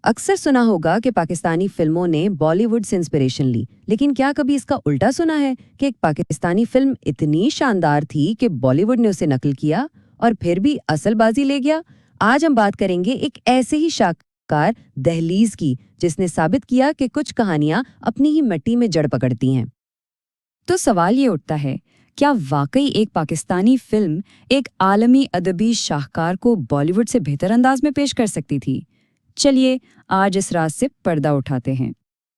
अक्सर सुना होगा कि पाकिस्तानी फिल्मों ने बॉलीवुड से इंस्पिरेशन ली, लेकिन क्या कभी इसका उल्टा सुना है कि एक पाकिस्तानी फिल्म इतनी शानदार थी कि बॉलीवुड ने उसे नकल किया और फिर भी असल बाजी ले गया? आज हम बात करेंगे एक ऐसे ही शाहकार दहलीज की, जिसने साबित किया कि कुछ कहानियां अपनी ही मिट्टी में जड़ पकड़ती हैं। तो सवाल ये उठता है, क्या वाकई एक पाकिस्तानी फिल्म एक आलमी अदबी शाहकार को बॉलीवुड से बेहतर अंदाज में पेश कर सकती थी? चलिए आज इस राज से पर्दा उठाते हैं।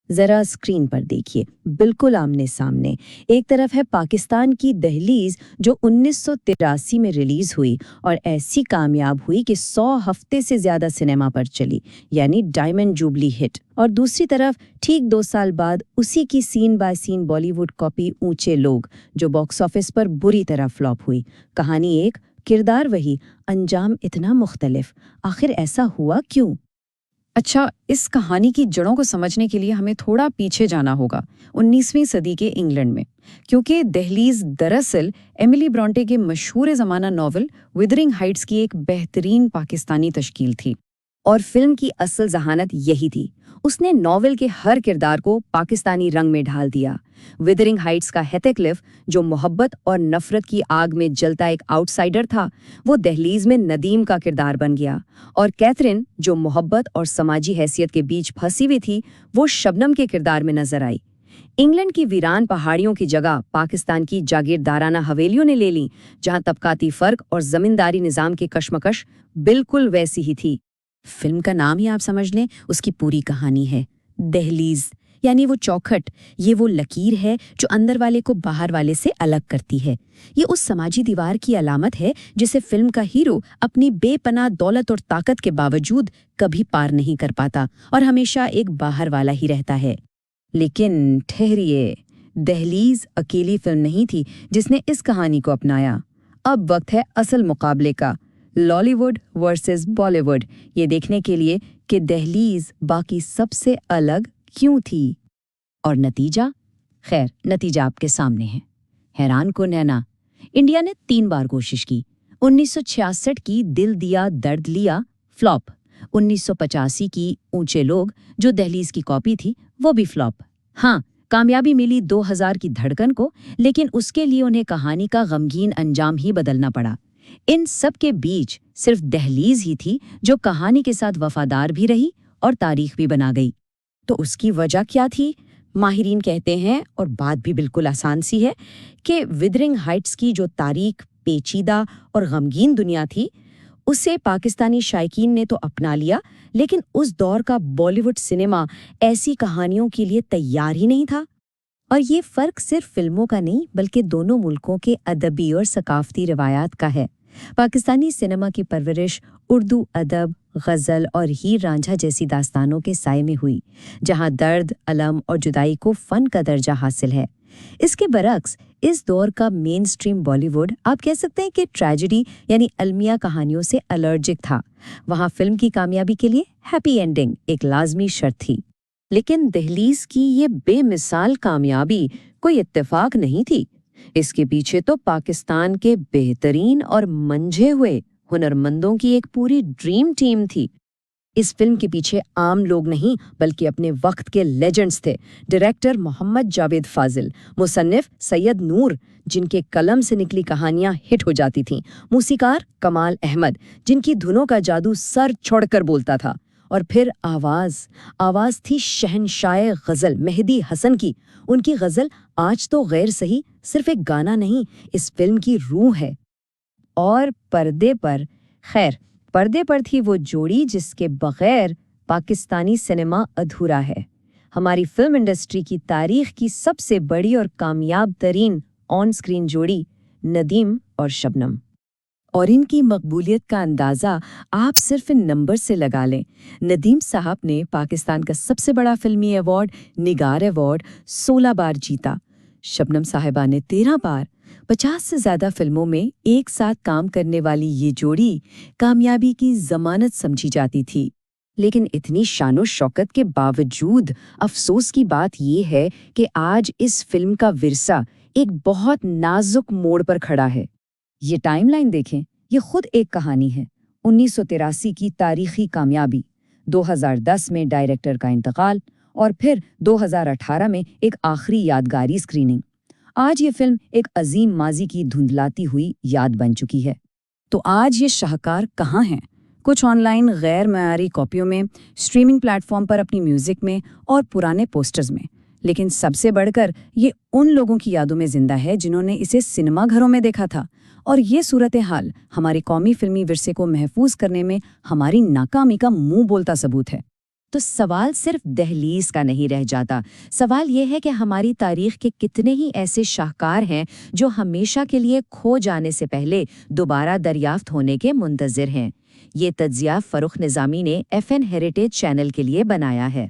जरा स्क्रीन पर देखिए, बिल्कुल आमने सामने। एक तरफ है पाकिस्तान की दहलीज, जो 1983 में रिलीज हुई और ऐसी कामयाब हुई कि 100 हफ्ते से ज्यादा सिनेमा पर चली, यानी डायमंड जुबली हिट। और दूसरी तरफ ठीक 2 साल बाद उसी की scene by scene Bollywood copy ऊंचे लोग, जो बॉक्स ऑफिस पर बुरी तरह फ्लॉप हुई। कहानी एक, किरदार वही, अंजाम इतना मुख्तलिफ। आखिर ऐसा हुआ क्यों? अच्छा, इस कहानी की जड़ों को समझने के लिए हमें थोड़ा पीछे जाना होगा, 19वीं सदी के इंग्लैंड में, क्योंकि दहलीज दरअसल एमिली ब्रॉन्टे के मशहूर ज़माना नॉवल विदरिंग हाइट्स की एक बेहतरीन पाकिस्तानी तश्कील थी। और फिल्म की असल जहानत यही थी। उसने नॉवेल के हर किरदार को पाकिस्तानी रंग में ढाल दिया। विदरिंग हाइट्स का हेथक्लिफ, जो मोहब्बत और नफरत की आग में जलता एक आउटसाइडर था, वो दहलीज में नदीम का किरदार बन गया। और कैथरीन, जो मोहब्बत और समाजी हैसियत के बीच फंसी हुई थी, वो शबनम के किरदार में नजर आई। इंग्लैंड की वीरान पहाड़ियों की जगह पाकिस्तान की जागीरदाराना हवेलियों ने ले ली, जहां तबकाती फर्क और जमींदारी निजाम की कशमकश बिल्कुल वैसी ही थी। फिल्म का नाम ही आप समझ लें, उसकी पूरी कहानी है दहलीज, यानी वो चौखट, ये वो लकीर है जो अंदर वाले को बाहर वाले से अलग करती है। ये उस समाजी दीवार की अलामत है जिसे फिल्म का हीरो अपनी बेपनाह दौलत और ताकत के बावजूद कभी पार नहीं कर पाता और हमेशा एक बाहर वाला ही रहता है। लेकिन ठहरिए, दहलीज अकेली फिल्म नहीं थी जिसने इस कहानी को अपनाया। अब वक्त है असल मुकाबले का, लॉलीवुड वर्सेस बॉलीवुड, ये देखने के लिए कि दहलीज बाकी सबसे अलग क्यों थी। और नतीजा? खैर, नतीजा आपके सामने है। हैरान कुन है ना? इंडिया ने 3 बार कोशिश की। 1966 की दिल दिया दर्द लिया, फ्लॉप। 1985 की ऊंचे लोग, जो दहलीज की कॉपी थी, वो भी फ्लॉप। हाँ, कामयाबी मिली 2000 की धड़कन को, लेकिन उसके लिए उन्हें कहानी का गमगीन अंजाम ही बदलना पड़ा। इन सब के बीच सिर्फ दहलीज ही थी जो कहानी के साथ वफादार भी रही और तारीख भी बना गई। तो उसकी वजह क्या थी? माहिरीन कहते हैं, और बात भी बिल्कुल आसान सी है, कि विदरिंग हाइट्स की जो तारीख, पेचीदा और गमगीन दुनिया थी, उसे पाकिस्तानी शायकीन ने तो अपना लिया, लेकिन उस दौर का बॉलीवुड सिनेमा ऐसी कहानियों के लिए तैयार ही नहीं था। और ये फर्क सिर्फ फिल्मों का नहीं, बल्कि दोनों मुल्कों के अदबी और सकाफती रवायात का है। पाकिस्तानी सिनेमा की परवरिश उर्दू अदब, गज़ल और हीर रांझा जैसी दास्तानों के साए में हुई, जहां दर्द, अलम और जुदाई को फ़न का दर्जा हासिल है। इसके बरक्स इस दौर का मेन स्ट्रीम बॉलीवुड, आप कह सकते हैं कि ट्रेजेडी यानी अलमिया कहानियों से एलर्जिक था। वहां फिल्म की कामयाबी के लिए हैप्पी एंडिंग एक लाजमी शर्त थी। लेकिन दहलीज की ये बेमिसाल कामयाबी कोई इत्तेफाक नहीं थी। इसके पीछे तो पाकिस्तान के बेहतरीन और मंझे हुए हुनरमंदों की एक पूरी ड्रीम टीम थी। इस फिल्म के पीछे आम लोग नहीं, बल्कि अपने वक्त के लेजेंड्स थे। डायरेक्टर मोहम्मद जावेद फाजिल, मुसन्निफ सैयद नूर, जिनके कलम से निकली कहानियां हिट हो जाती थीं, मूसीकार कमाल अहमद, जिनकी धुनों का जादू सर छोड़कर बोलता था, और फिर आवाज थी शहनशाह गजल मेहदी हसन की। उनकी गजल आज तो गैर सही सिर्फ एक गाना नहीं, इस फिल्म की रूह है। और पर्दे पर थी वो जोड़ी जिसके बगैर पाकिस्तानी सिनेमा अधूरा है। हमारी फिल्म इंडस्ट्री की तारीख की सबसे बड़ी और कामयाब तरीन ऑन स्क्रीन जोड़ी, नदीम और शबनम। और इनकी मकबूलियत का अंदाज़ा आप सिर्फ इन नंबर से लगा लें। नदीम साहब ने पाकिस्तान का सबसे बड़ा फिल्मी अवार्ड, निगार अवार्ड, 16 बार जीता। शबनम साहिबा ने 13 बार। 50 से ज़्यादा फिल्मों में एक साथ काम करने वाली ये जोड़ी कामयाबी की जमानत समझी जाती थी। लेकिन इतनी शानो शौकत के बावजूद अफसोस की बात ये है कि आज इस फिल्म का विरसा एक बहुत नाजुक मोड़ पर खड़ा है। ये टाइमलाइन देखें, ये खुद एक कहानी है। 1983 की तारीखी कामयाबी, 2010 में डायरेक्टर का इंतकाल और फिर 2018 में एक आखिरी यादगारी स्क्रीनिंग। आज ये फिल्म एक अजीम माजी की धुंधलाती हुई याद बन चुकी है। तो आज ये शाहकार कहाँ हैं? कुछ ऑनलाइन गैर मयारी कॉपियों में, स्ट्रीमिंग प्लेटफॉर्म पर अपनी म्यूजिक में और पुराने पोस्टर्स में। लेकिन सबसे बढ़कर ये उन लोगों की यादों में जिंदा है जिन्होंने इसे सिनेमा घरों में देखा था। और ये सूरत हाल हमारे कौमी फिल्मी विरसे को महफूज करने में हमारी नाकामी का मुंह बोलता सबूत है। तो सवाल सिर्फ दहलीज का नहीं रह जाता। सवाल यह है कि हमारी तारीख के कितने ही ऐसे शाहकार हैं जो हमेशा के लिए खो जाने से पहले दोबारा दरियाफ्त होने के मुंतज़िर हैं। ये तज्ज़िया फरुख निज़ामी ने FN हेरिटेज चैनल के लिए बनाया है।